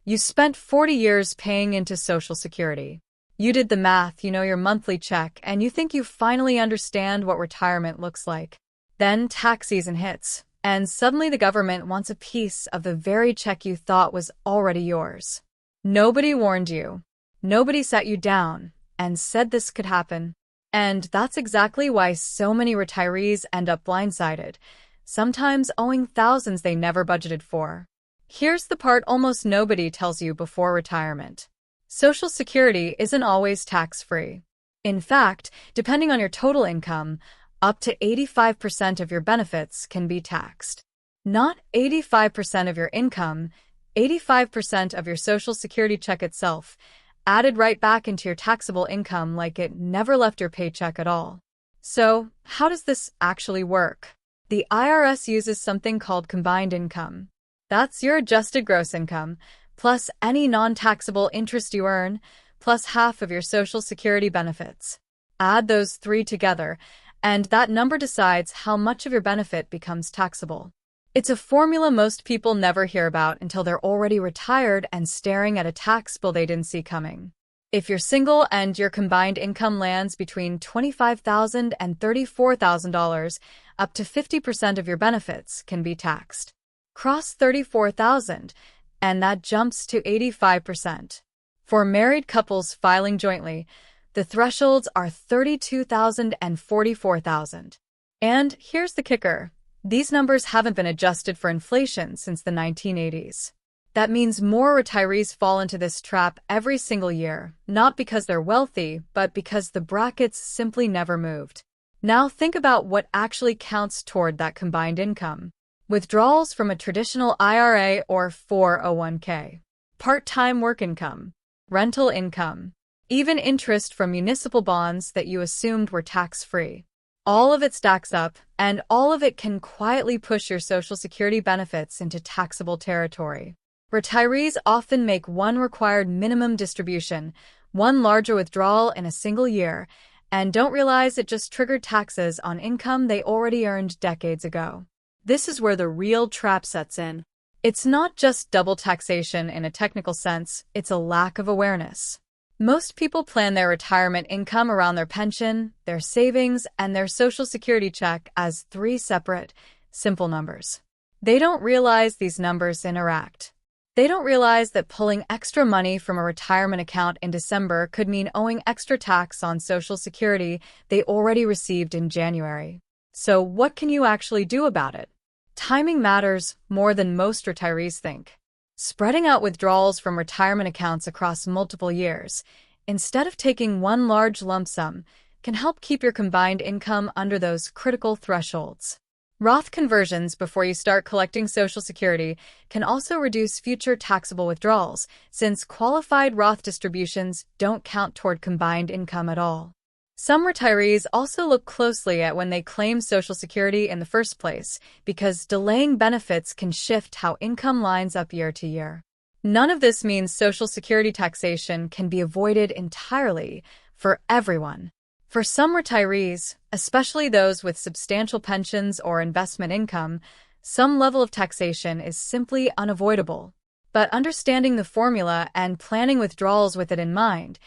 You spent 40 years paying into Social Security. You did the math, you know your monthly check, and you think you finally understand what retirement looks like. Then tax season hits, and suddenly the government wants a piece of the very check you thought was already yours. Nobody warned you. Nobody sat you down and said this could happen. And that's exactly why so many retirees end up blindsided, sometimes owing thousands they never budgeted for. Here's the part almost nobody tells you before retirement. Social Security isn't always tax-free. In fact, depending on your total income, up to 85% of your benefits can be taxed. Not 85% of your income, 85% of your Social Security check itself, added right back into your taxable income like it never left your paycheck at all. So, how does this actually work? The IRS uses something called combined income. That's your adjusted gross income, plus any non-taxable interest you earn, plus half of your Social Security benefits. Add those three together, and that number decides how much of your benefit becomes taxable. It's a formula most people never hear about until they're already retired and staring at a tax bill they didn't see coming. If you're single and your combined income lands between $25,000 and $34,000, up to 50% of your benefits can be taxed. Cross $34,000, and that jumps to 85%. For married couples filing jointly, the thresholds are $32,000 and $44,000. And here's the kicker. These numbers haven't been adjusted for inflation since the 1980s. That means more retirees fall into this trap every single year, not because they're wealthy, but because the brackets simply never moved. Now think about what actually counts toward that combined income. Withdrawals from a traditional IRA or 401k, part-time work income, rental income, even interest from municipal bonds that you assumed were tax-free. All of it stacks up, and all of it can quietly push your Social Security benefits into taxable territory. Retirees often make one required minimum distribution, one larger withdrawal in a single year, and don't realize it just triggered taxes on income they already earned decades ago. This is where the real trap sets in. It's not just double taxation in a technical sense, it's a lack of awareness. Most people plan their retirement income around their pension, their savings, and their Social Security check as three separate, simple numbers. They don't realize these numbers interact. They don't realize that pulling extra money from a retirement account in December could mean owing extra tax on Social Security they already received in January. So what can you actually do about it? Timing matters more than most retirees think. Spreading out withdrawals from retirement accounts across multiple years, instead of taking one large lump sum, can help keep your combined income under those critical thresholds. Roth conversions before you start collecting Social Security can also reduce future taxable withdrawals, since qualified Roth distributions don't count toward combined income at all. Some retirees also look closely at when they claim Social Security in the first place, because delaying benefits can shift how income lines up year to year. None of this means Social Security taxation can be avoided entirely for everyone. For some retirees, especially those with substantial pensions or investment income, some level of taxation is simply unavoidable. But understanding the formula and planning withdrawals with it in mind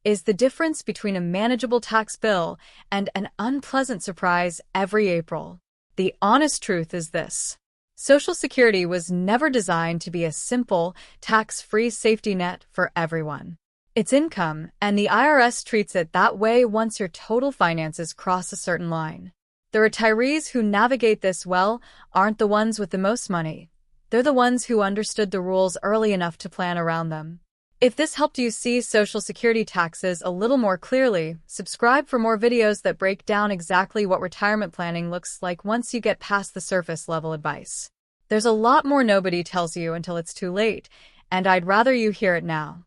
is the difference between a manageable tax bill and an unpleasant surprise every April. The honest truth is this. Social Security was never designed to be a simple, tax-free safety net for everyone. It's income, and the IRS treats it that way once your total finances cross a certain line. The retirees who navigate this well aren't the ones with the most money. They're the ones who understood the rules early enough to plan around them. If this helped you see Social Security taxes a little more clearly, subscribe for more videos that break down exactly what retirement planning looks like once you get past the surface level advice. There's a lot more nobody tells you until it's too late, and I'd rather you hear it now.